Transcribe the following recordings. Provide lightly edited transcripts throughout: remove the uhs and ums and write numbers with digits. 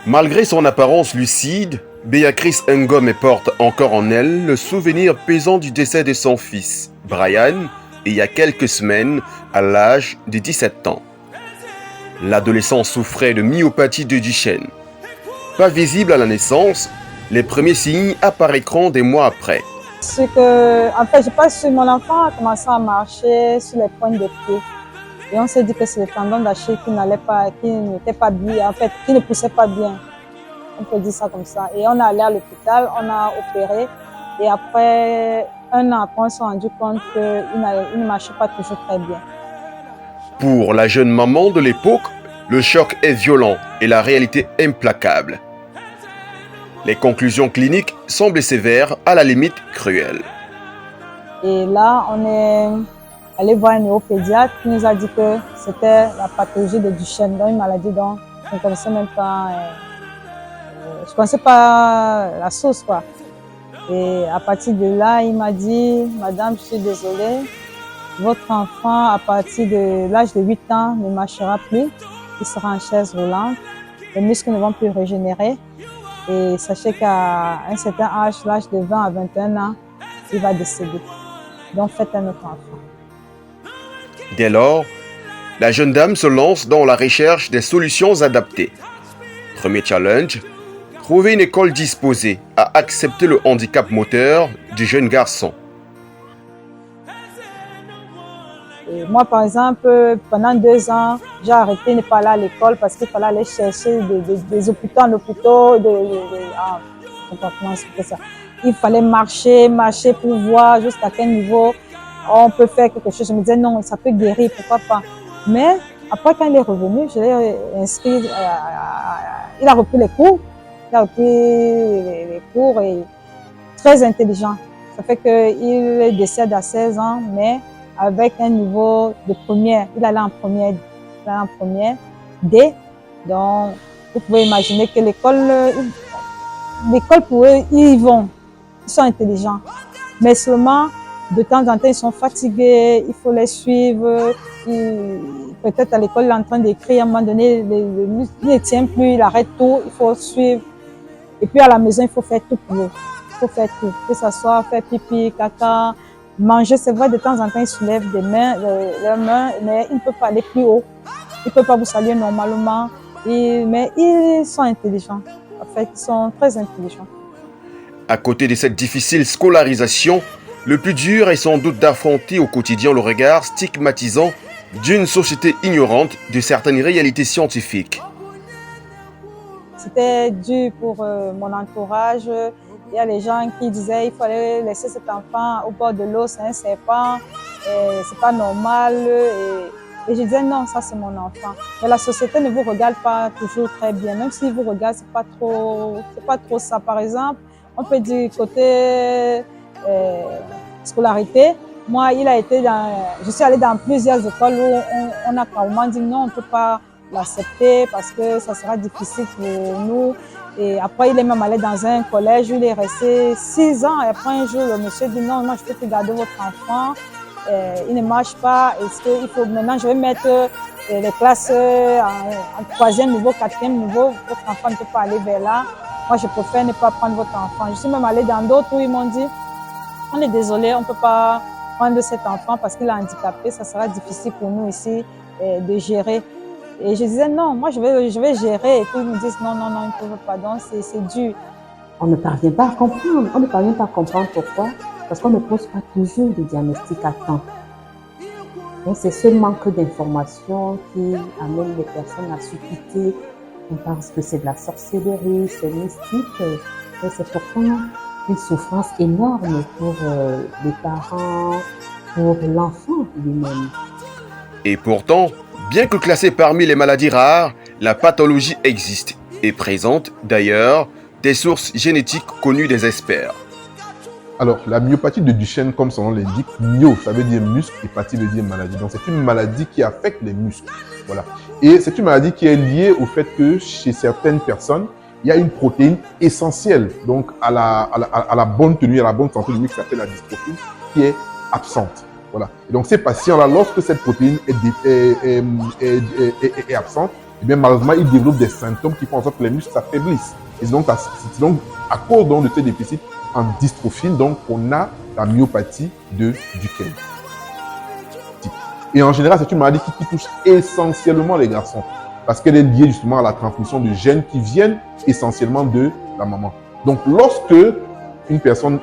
Malgré son apparence lucide, Béatrice Ngom porte encore en elle le souvenir pesant du décès de son fils, Brian, il y a quelques semaines, à l'âge de 17 ans. L'adolescent souffrait de myopathie de Duchenne. Pas visible à la naissance, les premiers signes apparaîtront des mois après. En fait, je pense que mon enfant a commencé à marcher sur les pointes des pieds. Et on s'est dit que c'est le tendon d'Achille qui n'était pas bien, en fait, qui ne poussait pas bien. On peut dire ça comme ça. Et on est allé à l'hôpital, on a opéré. Et après, un an après, on s'est rendu compte qu'il ne marchait pas toujours très bien. Pour la jeune maman de l'époque, le choc est violent et la réalité implacable. Les conclusions cliniques semblent sévères, à la limite cruelles. Et là, on est allé voir un neuropédiatre qui nous a dit que c'était la pathologie de Duchenne, donc une maladie dont je ne connaissais même pas, je connaissais pas la source, quoi. Et à partir de là, il m'a dit, Madame, je suis désolée, votre enfant, à partir de l'âge de 8 ans, ne marchera plus, il sera en chaise roulante, les muscles ne vont plus régénérer. Et sachez qu'à un certain âge, l'âge de 20 à 21 ans, il va décéder. Donc faites un autre enfant. Dès lors, la jeune dame se lance dans la recherche des solutions adaptées. Premier challenge, trouver une école disposée à accepter le handicap moteur du jeune garçon. Et moi, par exemple, pendant 2 ans, j'ai arrêté de ne pas aller à l'école parce qu'il fallait aller chercher des hôpitaux en hôpitaux. Comment expliquer ça? Il fallait marcher pour voir jusqu'à quel niveau on peut faire quelque chose. Je me disais non, ça peut guérir, pourquoi pas. Mais après, quand il est revenu, je l'ai inscrit, il a repris les cours. Il a repris les cours et très intelligent. Ça fait qu'il décède à 16 ans, mais avec un niveau de première. Il allait en première D. Donc, vous pouvez imaginer que l'école pour eux, ils sont intelligents. Mais seulement, de temps en temps, ils sont fatigués, il faut les suivre. Peut-être à l'école, il est en train d'écrire, à un moment donné, il ne tient plus, il arrête tout, il faut suivre. Et puis à la maison, il faut faire tout pour eux. Il faut faire tout, que ce soit faire pipi, caca, manger. C'est vrai, de temps en temps, ils soulèvent leurs mains, mais ils ne peuvent pas aller plus haut. Ils ne peuvent pas vous saluer normalement. Mais ils sont intelligents. En fait, ils sont très intelligents. À côté de cette difficile scolarisation, le plus dur est sans doute d'affronter au quotidien le regard stigmatisant d'une société ignorante de certaines réalités scientifiques. C'était dur pour mon entourage. Il y a les gens qui disaient qu'il fallait laisser cet enfant au bord de l'eau, c'est un serpent, c'est pas normal. Et je disais non, ça c'est mon enfant. Mais la société ne vous regarde pas toujours très bien. Même s'il vous regarde, c'est pas trop ça. Par exemple, on peut dire côté scolarité. Moi, je suis allée dans plusieurs écoles où on a carrément dit non, on ne peut pas l'accepter parce que ça sera difficile pour nous. Et après, il est même allé dans un collège où il est resté 6 ans. Et après, un jour, le monsieur dit non, moi, je peux plus garder votre enfant. Il ne marche pas. Maintenant, je vais mettre les classes en 3e niveau, 4e niveau. Votre enfant ne peut pas aller vers là. Moi, je préfère ne pas prendre votre enfant. Je suis même allée dans d'autres où ils m'ont dit, on est désolé, on ne peut pas prendre cet enfant parce qu'il est handicapé. Ça sera difficile pour nous ici de gérer. Et je disais non, moi je vais gérer. Et puis ils me disent non, ils ne peuvent pas. Donc c'est dur. On ne parvient pas à comprendre. On ne parvient pas à comprendre pourquoi. Parce qu'on ne pose pas toujours de diagnostic à temps. Donc c'est ce manque d'informations qui amène les personnes à supputer. On pense que c'est de la sorcellerie, c'est mystique. Et c'est pourtant une souffrance énorme pour les parents, pour l'enfant lui-même. Et pourtant, bien que classée parmi les maladies rares, la pathologie existe et présente d'ailleurs des sources génétiques connues des experts. Alors, la myopathie de Duchenne, comme son nom l'indique, myo, ça veut dire muscle, et pathie veut dire maladie. Donc, c'est une maladie qui affecte les muscles. Voilà. Et c'est une maladie qui est liée au fait que chez certaines personnes, il y a une protéine essentielle donc à la bonne tenue, à la bonne santé du muscle qui s'appelle la dystrophine, qui est absente. Voilà. Et donc, ces patients-là, lorsque cette protéine est absente, et bien malheureusement, il développe des symptômes qui font en sorte que les muscles s'affaiblissent. Et c'est donc à cause donc, de ces déficits en dystrophine, donc on a la myopathie de Duchenne. Et en général, c'est une maladie qui touche essentiellement les garçons parce qu'elle est liée justement à la transmission de gènes qui viennent essentiellement de la maman. Donc, lorsque une personne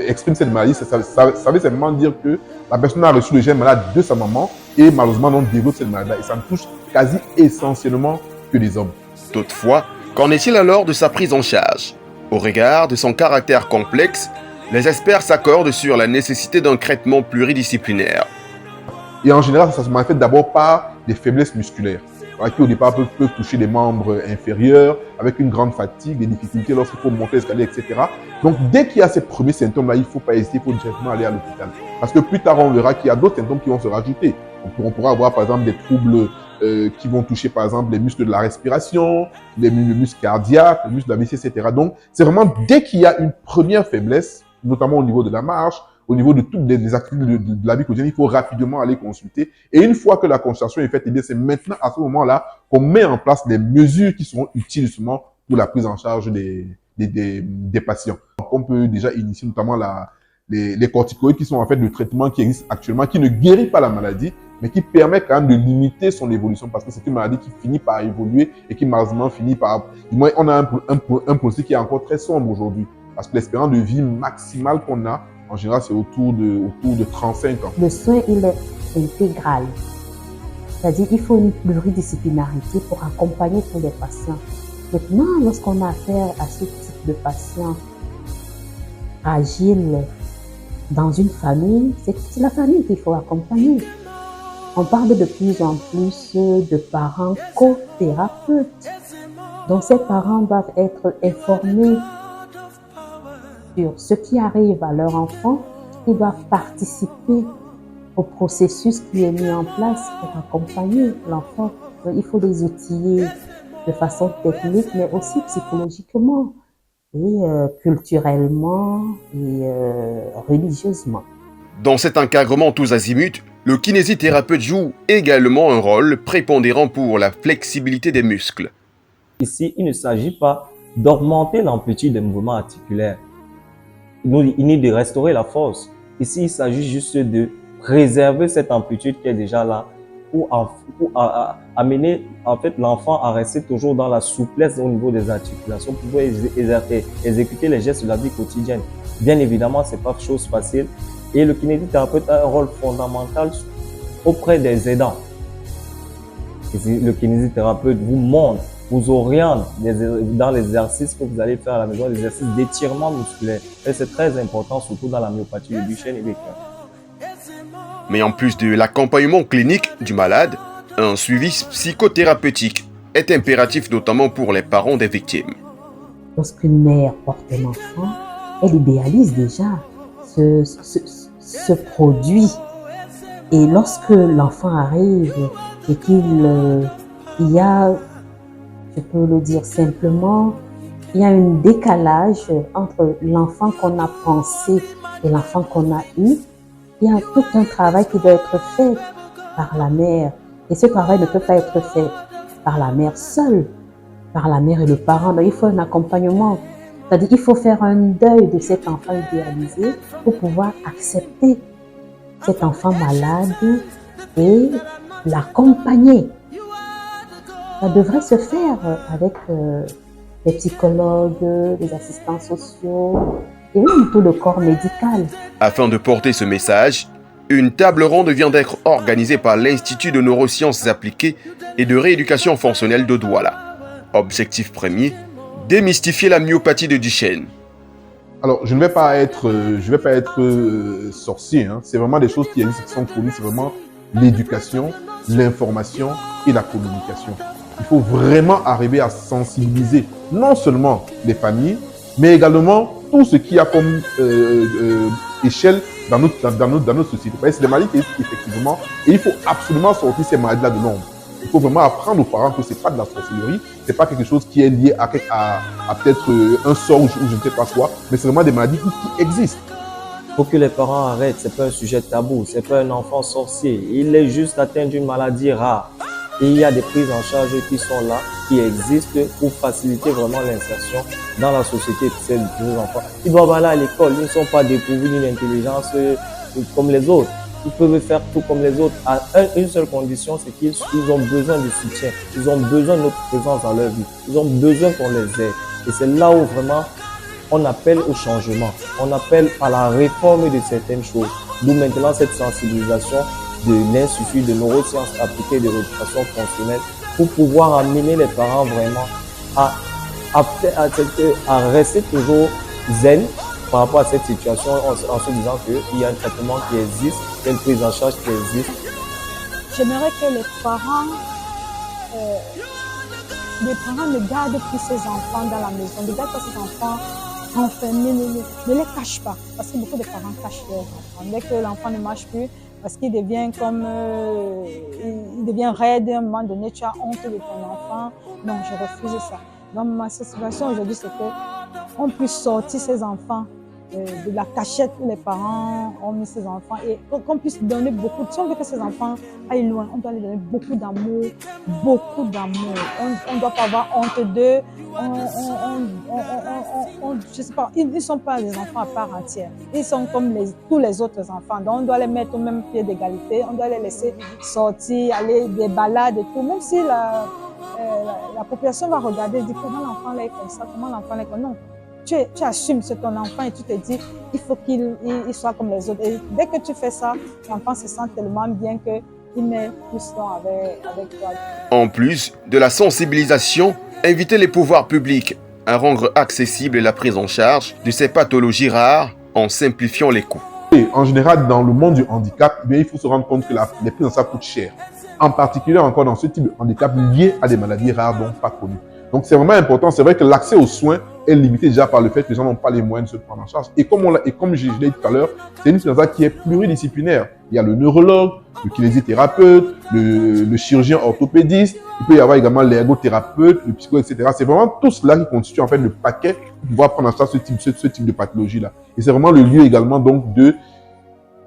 exprime cette maladie, ça veut simplement dire que la personne a reçu le gène malade de sa maman et malheureusement donc développe cette maladie. Et ça ne touche quasi essentiellement que les hommes. Toutefois, qu'en est-il alors de sa prise en charge? Au regard de son caractère complexe, les experts s'accordent sur la nécessité d'un traitement pluridisciplinaire. Et en général, ça se manifeste d'abord par des faiblesses musculaires, qui au départ peuvent toucher les membres inférieurs, avec une grande fatigue, des difficultés lorsqu'il faut monter l'escalier, etc. Donc, dès qu'il y a ces premiers symptômes-là, il ne faut pas hésiter, il faut directement aller à l'hôpital. Parce que plus tard, on verra qu'il y a d'autres symptômes qui vont se rajouter. On pourra avoir, par exemple, des troubles qui vont toucher, par exemple, les muscles de la respiration, le muscle cardiaque, le muscle de la vessie, etc. Donc, c'est vraiment dès qu'il y a une première faiblesse, notamment au niveau de la marche, au niveau de toutes les activités de la vie quotidienne, il faut rapidement aller consulter. Et une fois que la consultation est faite, eh bien, c'est maintenant à ce moment-là qu'on met en place les mesures qui seront utiles justement pour la prise en charge des patients. Donc, on peut déjà initier notamment les corticoïdes qui sont en fait le traitement qui existe actuellement, qui ne guérit pas la maladie, mais qui permet quand même de limiter son évolution parce que c'est une maladie qui finit par évoluer et qui malheureusement finit par... Du moins, on a un pronostic qui est encore très sombre aujourd'hui parce que l'espérance de vie maximale qu'on a, en général, c'est autour de 35 ans. Le soin, il est intégral. C'est-à-dire qu'il faut une pluridisciplinarité pour accompagner tous les patients. Maintenant, lorsqu'on a affaire à ce type de patients fragiles dans une famille, c'est la famille qu'il faut accompagner. On parle de plus en plus de parents co-thérapeutes. Donc, ces parents doivent être informés sur ce qui arrive à leur enfant. Ils doivent participer au processus qui est mis en place pour accompagner l'enfant. Donc, il faut les outiller de façon technique, mais aussi psychologiquement et culturellement et religieusement. Dans cet encadrement tous azimuts, le kinésithérapeute joue également un rôle prépondérant pour la flexibilité des muscles. Ici, il ne s'agit pas d'augmenter l'amplitude des mouvements articulaires, ni de restaurer la force. Ici, il s'agit juste de préserver cette amplitude qui est déjà là pour amener en fait l'enfant à rester toujours dans la souplesse au niveau des articulations pour pouvoir exécuter les gestes de la vie quotidienne. Bien évidemment, c'est pas chose facile et le kinésithérapeute a un rôle fondamental auprès des aidants. Le kinésithérapeute vous montre, vous oriente dans les exercices que vous allez faire à la maison, les exercices d'étirement musculaire. Et c'est très important, surtout dans la myopathie de Duchenne et Becker. Mais en plus de l'accompagnement clinique du malade, un suivi psychothérapeutique est impératif notamment pour les parents des victimes. Lorsqu'une mère porte un enfant, elle idéalise déjà ce produit. Et lorsque l'enfant arrive et qu'il y a, je peux le dire simplement, il y a un décalage entre l'enfant qu'on a pensé et l'enfant qu'on a eu. Il y a tout un travail qui doit être fait par la mère. Et ce travail ne peut pas être fait par la mère seule, par la mère et le parent. Donc, il faut un accompagnement. C'est-à-dire qu'il faut faire un deuil de cet enfant idéalisé pour pouvoir accepter cet enfant malade et l'accompagner. Ça devrait se faire avec les psychologues, les assistants sociaux et même tout le corps médical. Afin de porter ce message, une table ronde vient d'être organisée par l'Institut de neurosciences appliquées et de rééducation fonctionnelle de Douala. Objectif premier, démystifier la myopathie de Duchenne. Alors, je ne vais pas être sorcier, hein. C'est vraiment des choses qui existent, qui sont connues. C'est vraiment l'éducation, l'information et la communication. Il faut vraiment arriver à sensibiliser non seulement les familles, mais également tout ce qu'il y a comme échelle dans notre société. C'est des maladies qui existent effectivement et il faut absolument sortir ces maladies-là de l'ombre. Il faut vraiment apprendre aux parents que ce n'est pas de la sorcellerie, ce n'est pas quelque chose qui est lié à peut-être un sort ou je ne sais pas quoi, mais c'est vraiment des maladies qui existent. Il faut que les parents arrêtent, ce n'est pas un sujet tabou, ce n'est pas un enfant sorcier, il est juste atteint d'une maladie rare. Et il y a des prises en charge qui sont là, qui existent pour faciliter vraiment l'insertion dans la société de ces enfants. Ils doivent aller à l'école, ils ne sont pas dépourvus d'une intelligence comme les autres. Ils peuvent faire tout comme les autres. À une seule condition, c'est qu'ils ont besoin de soutien. Ils ont besoin de notre présence dans leur vie. Ils ont besoin qu'on les aide. Et c'est là où vraiment on appelle au changement. On appelle à la réforme de certaines choses. D'où maintenant cette sensibilisation de l'Institut de neurosciences appliquées de l'éducation fonctionnelle pour pouvoir amener les parents vraiment à rester toujours zen par rapport à cette situation en se disant qu'il y a un traitement qui existe, il y a une prise en charge qui existe. J'aimerais que les parents ne gardent plus ces enfants dans la maison, ne gardent pas ces enfants enfermés, ne les cachent pas, parce que beaucoup de parents cachent leurs enfants. Dès que l'enfant ne marche plus, parce qu'il devient il devient raide, à un moment donné, tu as honte de ton enfant. Non, je refuse ça. Donc, ma situation aujourd'hui, c'est qu'on puisse sortir ces enfants de la cachette où les parents ont mis ces enfants et qu'on puisse donner beaucoup. Si on veut que ces enfants aillent loin, on doit leur donner beaucoup d'amour, beaucoup d'amour. On ne doit pas avoir honte d'eux. Je sais pas, ils ne sont pas des enfants à part entière. Ils sont comme tous les autres enfants. Donc, on doit les mettre au même pied d'égalité. On doit les laisser sortir, aller des balades et tout. Même si la population va regarder et dire comment l'enfant là est comme ça, comment l'enfant là est comme ça. Non. Tu assumes c'est ton enfant et tu te dis il faut qu'il soit comme les autres. Et dès que tu fais ça, l'enfant se sent tellement bien qu'il met plus de temps avec toi. En plus de la sensibilisation, inviter les pouvoirs publics à rendre accessible la prise en charge de ces pathologies rares en simplifiant les coûts. Et en général, dans le monde du handicap, il faut se rendre compte que les prises en charge coûtent cher. En particulier encore dans ce type de handicap lié à des maladies rares donc pas connues. Donc c'est vraiment important. C'est vrai que l'accès aux soins est limité déjà par le fait que les gens n'ont pas les moyens de se prendre en charge. Et comme je l'ai dit tout à l'heure, c'est une prise en charge qui est pluridisciplinaire. Il y a le neurologue, le kinésithérapeute, le chirurgien orthopédiste, il peut y avoir également l'ergothérapeute, le psychologue, etc. C'est vraiment tout cela qui constitue en fait le paquet pour pouvoir prendre en charge ce type de pathologie-là. Et c'est vraiment le lieu également donc de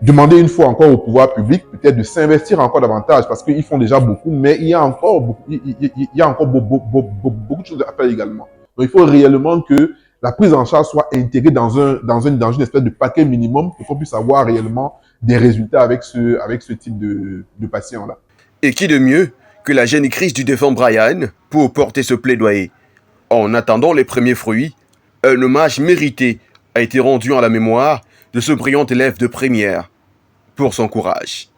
demander une fois encore au pouvoir public peut-être de s'investir encore davantage parce qu'ils font déjà beaucoup, mais il y a encore beaucoup de choses à faire également. Donc il faut réellement que la prise en charge soit intégrée dans une espèce de paquet minimum pour qu'on puisse avoir réellement des résultats avec ce type de patient-là. Et qui de mieux que la génitrice du défunt Brian pour porter ce plaidoyer. En attendant les premiers fruits, un hommage mérité a été rendu en la mémoire de ce brillant élève de première pour son courage.